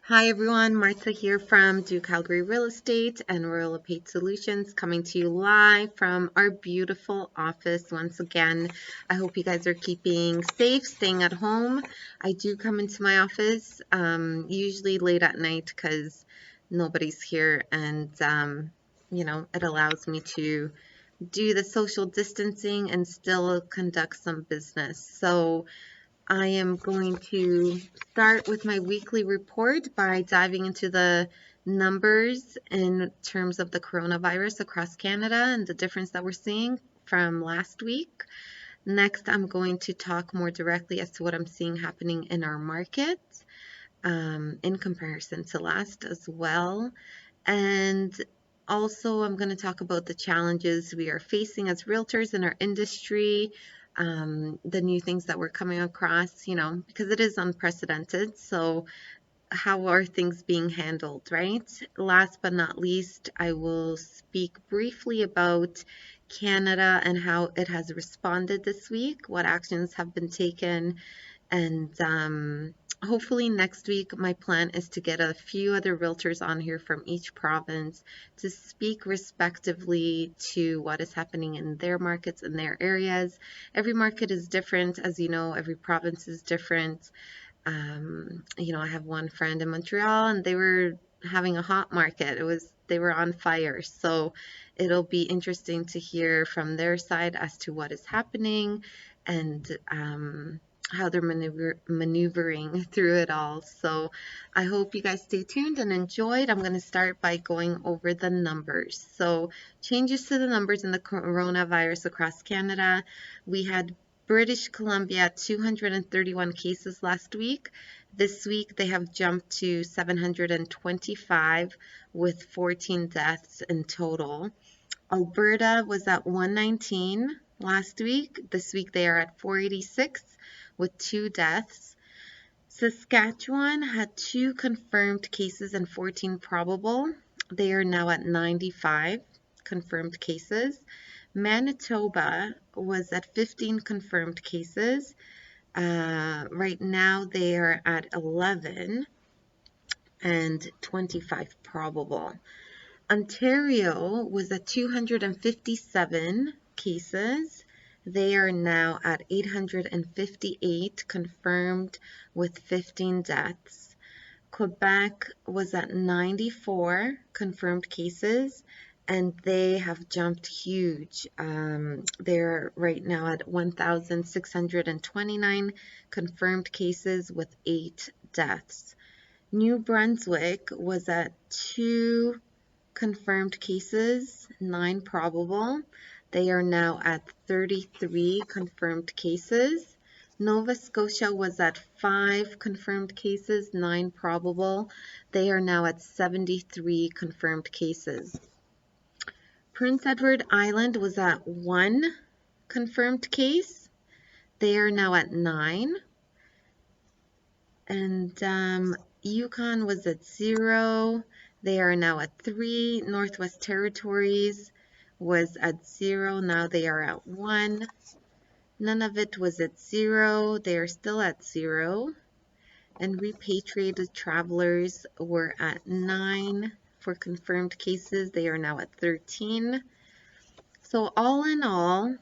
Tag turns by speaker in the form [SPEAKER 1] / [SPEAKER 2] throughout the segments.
[SPEAKER 1] Hi everyone, Marta here from Calgary Real Estate and Lepage Solutions, coming to you live from our beautiful office once again. I hope you guys are keeping safe, staying at home. I do come into my office usually late at night because nobody's here, and it allows me to do the social distancing and still conduct some business. So I am going to start with my weekly report by diving into the numbers in terms of the coronavirus across Canada and the difference that we're seeing from last week. Next, I'm going to talk more directly as to what I'm seeing happening in our market in comparison to last as well. And also, I'm going to talk about the challenges we are facing as realtors in our industry, the new things that we're coming across, because it is unprecedented. So, how are things being handled, right? Last but not least, I will speak briefly about Canada and how it has responded this week, what actions have been taken, and hopefully next week, my plan is to get a few other realtors on here from each province to speak respectively to what is happening in their markets and their areas. Every market is different, as you know, every province is different. I have one friend in Montreal and they were having a hot market. They were on fire. So it'll be interesting to hear from their side as to what is happening and how they're maneuvering through it all. So I hope you guys stay tuned and enjoyed. I'm going to start by going over the numbers. So changes to the numbers in the coronavirus across Canada. We had British Columbia 231 cases last week. This week they have jumped to 725 with 14 deaths in total. Alberta was at 119 last week. This week they are at 486 with 2 deaths. Saskatchewan had 2 confirmed cases and 14 probable. They are now at 95 confirmed cases. Manitoba was at 15 confirmed cases. Right now they are at 11 and 25 probable. Ontario was at 257 cases. They are now at 858 confirmed with 15 deaths. Quebec was at 94 confirmed cases and they have jumped huge. They're right now at 1,629 confirmed cases with 8 deaths. New Brunswick was at 2 confirmed cases, 9 probable. They are now at 33 confirmed cases. Nova Scotia was at 5 confirmed cases, 9 probable. They are now at 73 confirmed cases. Prince Edward Island was at 1 confirmed case. They are now at 9. And Yukon was at 0. They are now at 3. Northwest Territories was at 0. Now they are at 1. Nunavut was at 0. They are still at 0. And repatriated travelers were at 9 for confirmed cases. They are now at 13. So all in all,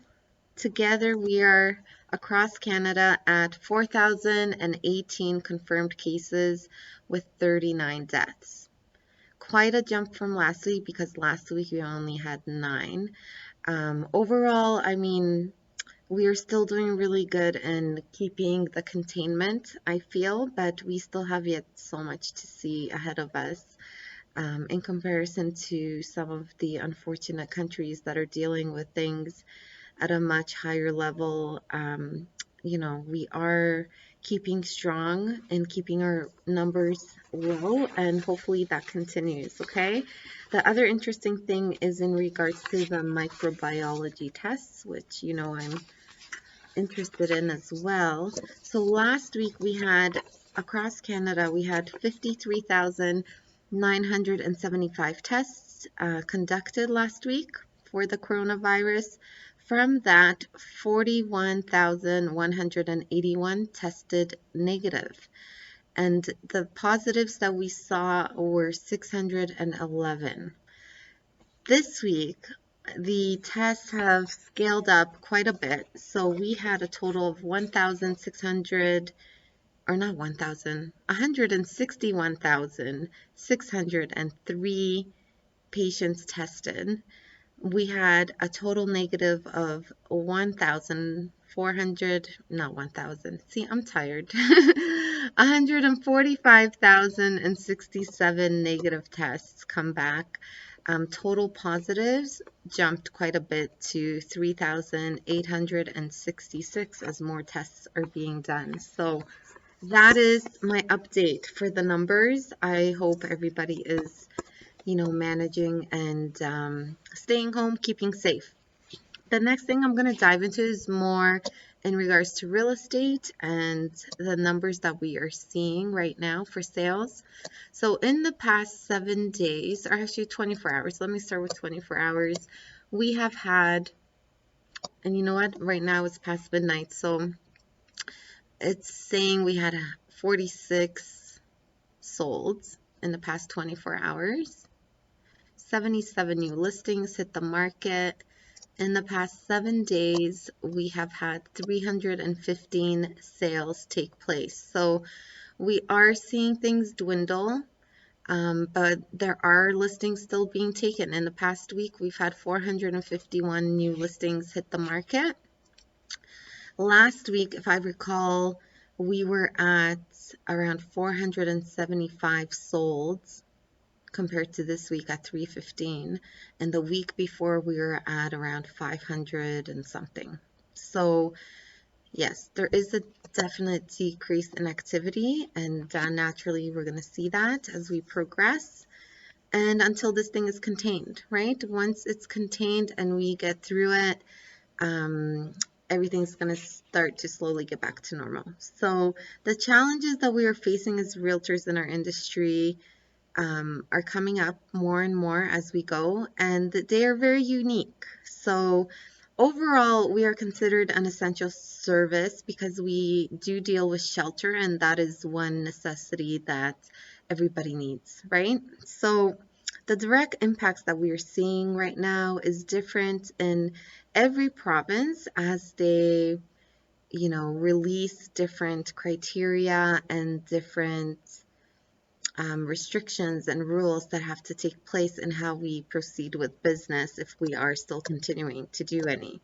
[SPEAKER 1] together we are across Canada at 4,018 confirmed cases with 39 deaths. Quite a jump from last week because last week we only had 9. Overall, I mean, we are still doing really good in keeping the containment, I feel, but we still have yet so much to see ahead of us in comparison to some of the unfortunate countries that are dealing with things at a much higher level. We are keeping strong and keeping our numbers low, and hopefully that continues, okay? The other interesting thing is in regards to the microbiology tests, which, I'm interested in as well. So last week we had, across Canada, we had 53,975 tests conducted last week for the coronavirus. From that, 41,181 tested negative. and the positives that we saw were 611. This week, the tests have scaled up quite a bit. So we had a total of 1,600, or not 1,000, 161,603 patients tested. We had a total negative of 1,400, not 1,000. See, I'm tired. 145,067 negative tests come back. Total positives jumped quite a bit to 3,866 as more tests are being done. So that is my update for the numbers. I hope everybody is, managing and staying home, keeping safe. The next thing I'm going to dive into is more in regards to real estate and the numbers that we are seeing right now for sales. So in the past 7 days, or actually 24 hours, let me start with 24 hours, we have had, and you know what, right now it's past midnight, so it's saying we had 46 sold in the past 24 hours. 77 new listings hit the market. In the past 7 days, we have had 315 sales take place. So we are seeing things dwindle, but there are listings still being taken. In the past week, we've had 451 new listings hit the market. Last week, if I recall, we were at around 475 solds compared to this week at 315, and the week before we were at around 500 and something. So yes, there is a definite decrease in activity, and naturally we're going to see that as we progress, and until this thing is contained, right? Once it's contained and we get through it, everything's going to start to slowly get back to normal. So the challenges that we are facing as realtors in our industry are coming up more and more as we go, and they are very unique. So overall, we are considered an essential service because we do deal with shelter, and that is one necessity that everybody needs, right? So the direct impacts that we are seeing right now is different in every province as they, release different criteria and different restrictions and rules that have to take place in how we proceed with business if we are still continuing to do any.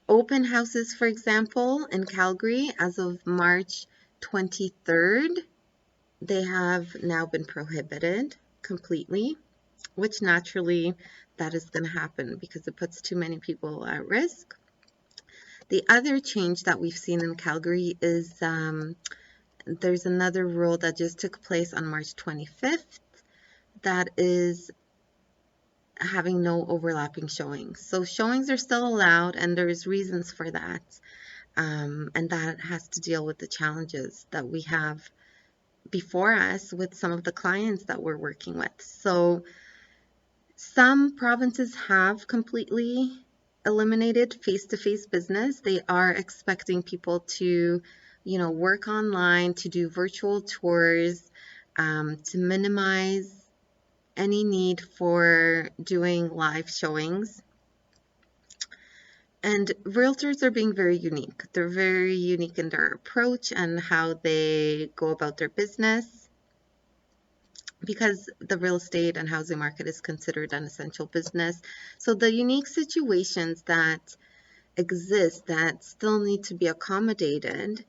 [SPEAKER 1] Open houses, for example, in Calgary, as of March 23rd, they have now been prohibited completely, which naturally that is going to happen because it puts too many people at risk. The other change that we've seen in Calgary is there's another rule that just took place on March 25th that is having no overlapping showings. So showings are still allowed, and there's reasons for that. And that has to deal with the challenges that we have before us with some of the clients that we're working with. So some provinces have completely eliminated face-to-face business. They are expecting people to work online, to do virtual tours, to minimize any need for doing live showings. And realtors are being very unique. They're very unique in their approach and how they go about their business because the real estate and housing market is considered an essential business. So the unique situations that exist that still need to be accommodated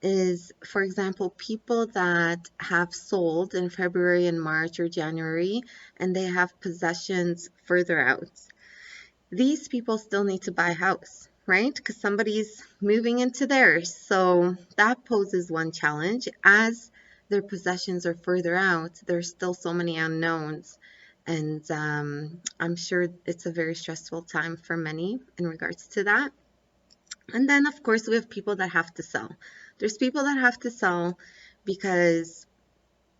[SPEAKER 1] is, for example, people that have sold in February and March or January and they have possessions further out. These people still need to buy a house, right? Because somebody's moving into theirs. So that poses one challenge. As their possessions are further out, there's still so many unknowns. And I'm sure it's a very stressful time for many in regards to that. And then, of course, we have people that have to sell. There's people that have to sell because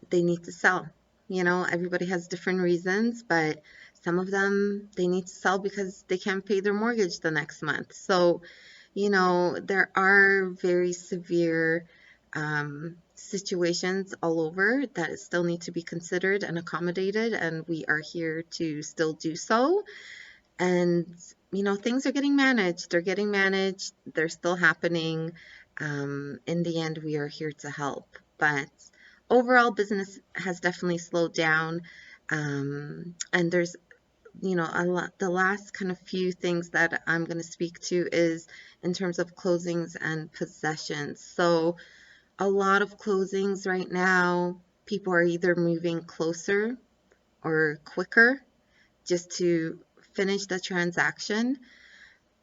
[SPEAKER 1] they need to sell. Everybody has different reasons, but some of them, they need to sell because they can't pay their mortgage the next month. So, there are very severe situations all over that still need to be considered and accommodated, and we are here to still do so. And things are getting managed. They're getting managed. They're still happening. In the end, we are here to help. But overall, business has definitely slowed down. And there's a lot. The last kind of few things that I'm going to speak to is in terms of closings and possessions. So a lot of closings right now, people are either moving closer or quicker just to finish the transaction.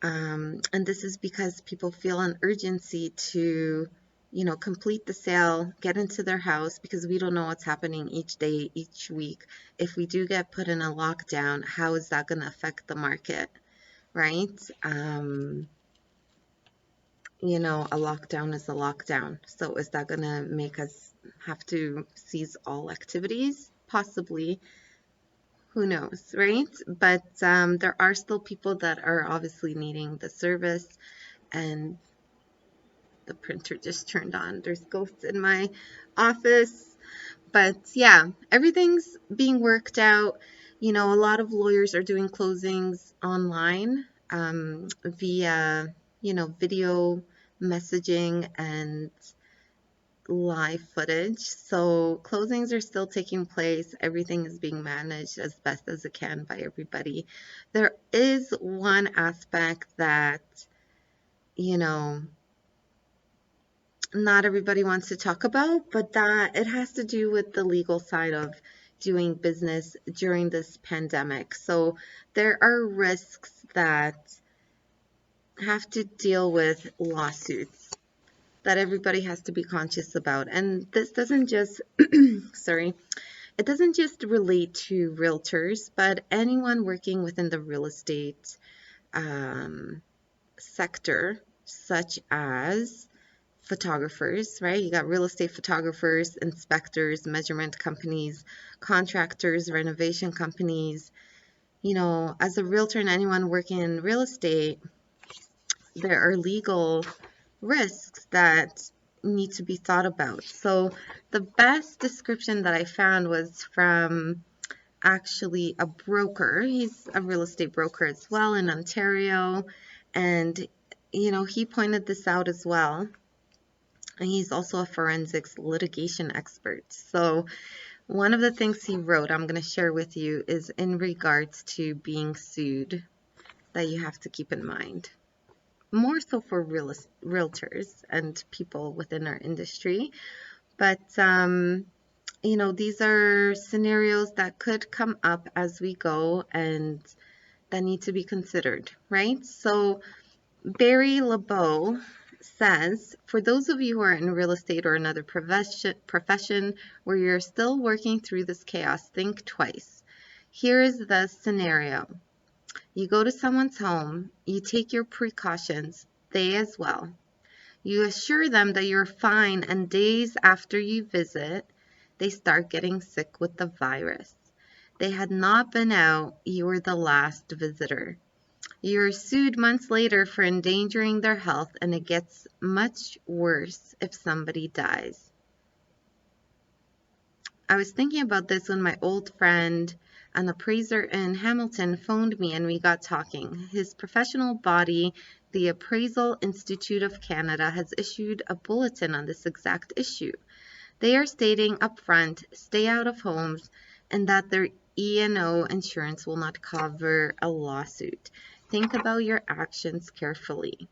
[SPEAKER 1] And this is because people feel an urgency to, complete the sale, get into their house, because we don't know what's happening each day, each week. If we do get put in a lockdown, how is that going to affect the market, right? A lockdown is a lockdown. So is that going to make us have to cease all activities? Possibly. Who knows, right? But there are still people that are obviously needing the service, and the printer just turned on. There's ghosts in my office. But yeah, everything's being worked out. A lot of lawyers are doing closings online via, video messaging and live footage. So closings are still taking place. Everything is being managed as best as it can by everybody. There is one aspect that, not everybody wants to talk about, but that it has to do with the legal side of doing business during this pandemic. So there are risks that have to deal with lawsuits that everybody has to be conscious about. And this doesn't just, sorry, it doesn't just relate to realtors, but anyone working within the real estate sector, such as photographers, right? You got real estate photographers, inspectors, measurement companies, contractors, renovation companies. As a realtor and anyone working in real estate, there are legal risks that need to be thought about. So the best description that I found was from actually a broker. He's a real estate broker as well in Ontario, and he pointed this out as well. And he's also a forensics litigation expert. So one of the things he wrote, I'm going to share with you, is in regards to being sued that you have to keep in mind. More so for realtors and people within our industry. But, these are scenarios that could come up as we go and that need to be considered, right? So Barry LeBeau says, for those of you who are in real estate or another profession where you're still working through this chaos, think twice. Here is the scenario. You go to someone's home, you take your precautions, they as well. You assure them that you're fine, and days after you visit, they start getting sick with the virus. They had not been out, you were the last visitor. You are sued months later for endangering their health, and it gets much worse if somebody dies. I was thinking about this when my old friend, an appraiser in Hamilton, phoned me and we got talking. His professional body, the Appraisal Institute of Canada, has issued a bulletin on this exact issue. They are stating upfront, stay out of homes, and that their E&O insurance will not cover a lawsuit. Think about your actions carefully.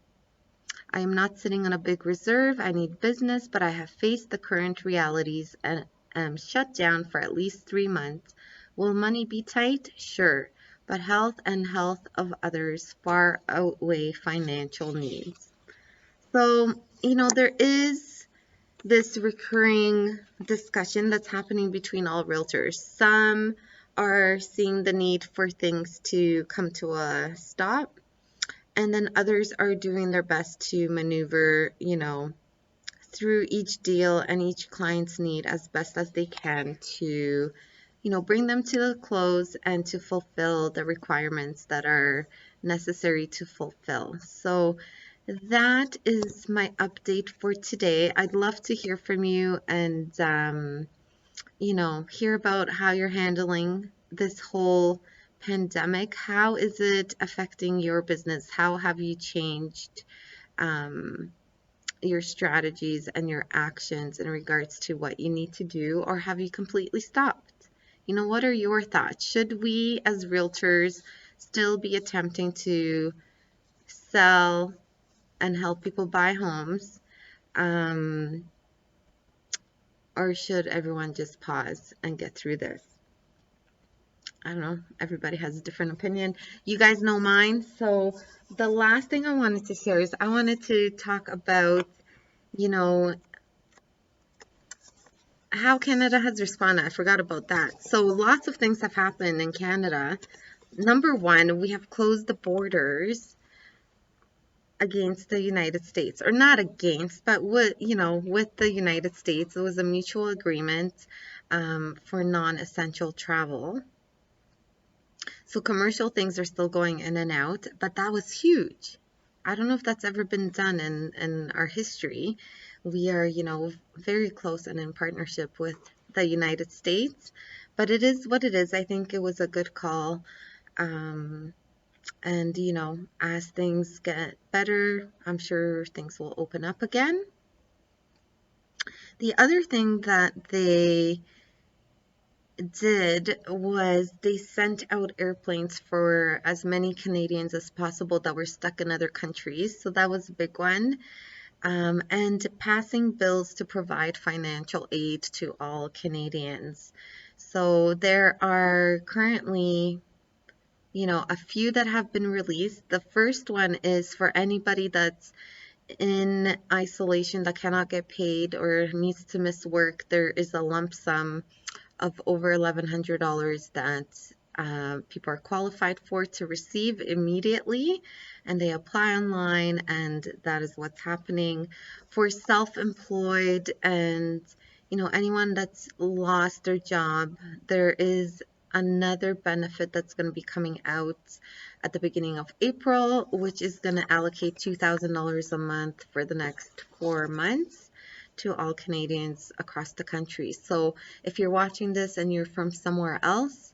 [SPEAKER 1] I am not sitting on a big reserve. I need business, but I have faced the current realities and am shut down for at least 3 months. Will money be tight? Sure, but health and health of others far outweigh financial needs. So, there is this recurring discussion that's happening between all realtors. Some are seeing the need for things to come to a stop, and then others are doing their best to maneuver, through each deal and each client's need as best as they can to, bring them to the close and to fulfill the requirements that are necessary to fulfill. So that is my update for today. I'd love to hear from you and, hear about how you're handling this whole pandemic. How is it affecting your business? How have you changed um, your strategies and your actions in regards to what you need to do, or have you completely stopped? What are your thoughts? Should we as realtors still be attempting to sell and help people buy homes? Um, or should everyone just pause and get through this? I don't know. Everybody has a different opinion. You guys know mine. So the last thing I wanted to share is I wanted to talk about, how Canada has responded. I forgot about that. So lots of things have happened in Canada. Number one, we have closed the borders against the United States, or not against, but with the United States. It was a mutual agreement for non-essential travel. So commercial things are still going in and out, but that was huge. I don't know if that's ever been done in our history. We are, very close and in partnership with the United States, but it is what it is. I think it was a good call. And, as things get better, I'm sure things will open up again. The other thing that they did was they sent out airplanes for as many Canadians as possible that were stuck in other countries. So that was a big one. And passing bills to provide financial aid to all Canadians. So there are currently, a few that have been released. The first one is for anybody that's in isolation that cannot get paid or needs to miss work. There is a lump sum of over $1,100 that people are qualified for to receive immediately, and they apply online, and that is what's happening. For self-employed and anyone that's lost their job, there is another benefit that's going to be coming out at the beginning of April, which is going to allocate $2,000 a month for the next 4 months to all Canadians across the country. So if you're watching this and you're from somewhere else,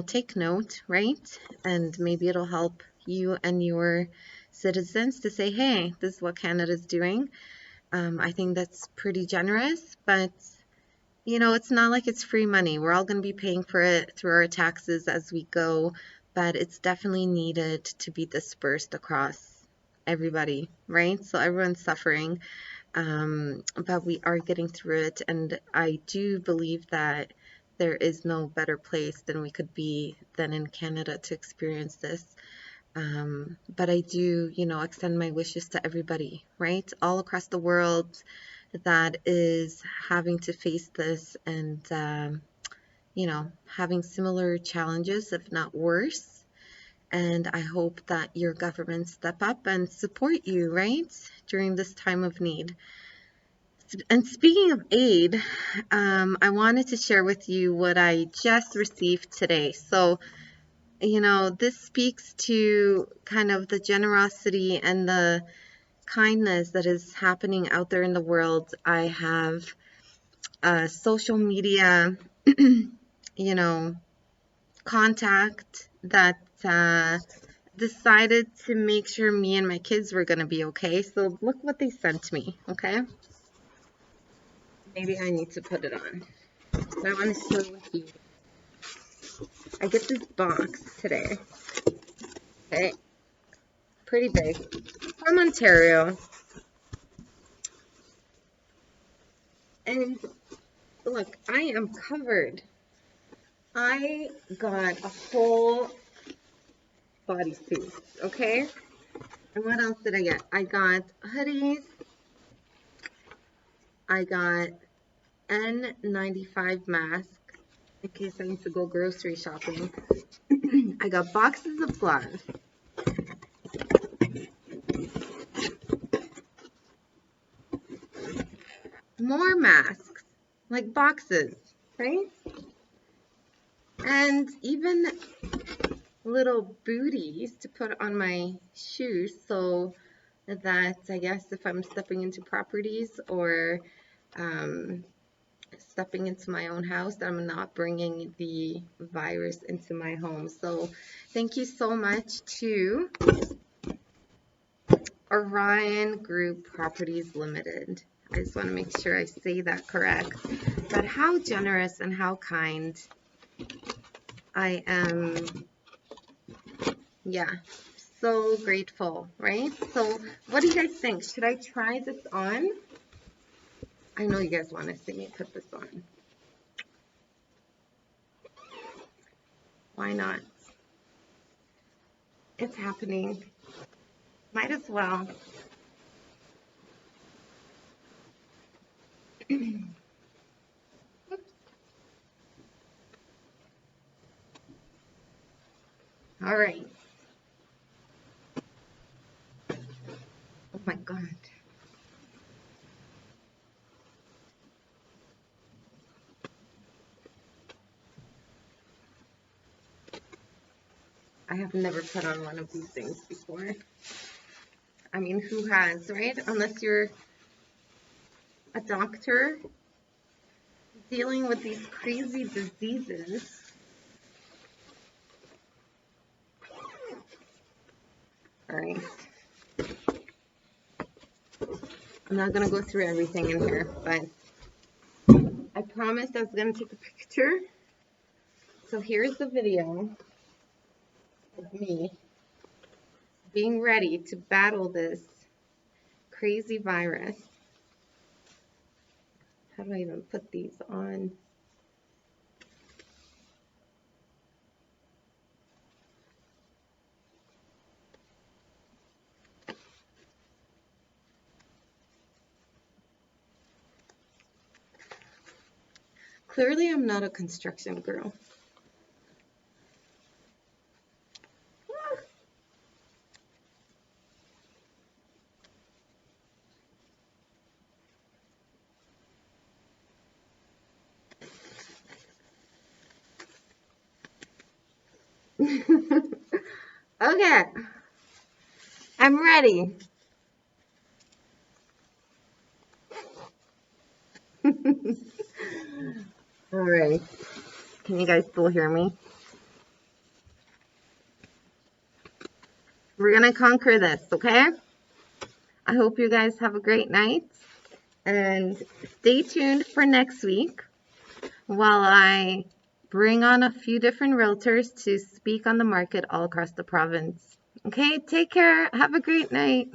[SPEAKER 1] take note, right? And maybe it'll help you and your citizens to say, hey, this is what Canada's doing. I think that's pretty generous, but it's not like it's free money. We're all going to be paying for it through our taxes as we go, but it's definitely needed to be dispersed across everybody, right? So everyone's suffering. But we are getting through it, and I do believe that there is no better place than we could be than in Canada to experience this. But I do, extend my wishes to everybody, right? All across the world that is having to face this and, having similar challenges, if not worse. And I hope that your governments step up and support you, right, during this time of need. And speaking of aid, I wanted to share with you what I just received today. So, this speaks to kind of the generosity and the kindness that is happening out there in the world. I have a social media, contact that decided to make sure me and my kids were going to be okay. So look what they sent me, okay? Maybe I need to put it on. But I want to share with you. I get this box today. Okay. Pretty big. From Ontario. And look, I am covered. I got a whole bodysuit, okay? And what else did I get? I got hoodies. I got N95 mask in case I need to go grocery shopping. I got boxes of gloves. More masks, like boxes, right? And even little booties to put on my shoes so that I guess if I'm stepping into properties or stepping into my own house, that I'm not bringing the virus into my home. So thank you so much to Orion Group Properties Ltd. I just want to make sure I say that correct. But how generous and how kind. I am, yeah, so grateful, right? So what do you guys think? Should I try this on? I know you guys want to see me put this on. Why not? It's happening. Might as well. All right. Oh my God. I have never put on one of these things before. I mean, who has, right? Unless you're a doctor dealing with these crazy diseases. All right. I'm not going to go through everything in here, but I promised I was going to take a picture. So here's the video of me being ready to battle this crazy virus. How do I even put these on? Clearly, I'm not a construction girl. Okay, I'm ready. All right. Can you guys still hear me? We're going to conquer this, okay? I hope you guys have a great night. And stay tuned for next week while I bring on a few different realtors to speak on the market all across the province. Okay, take care. Have a great night.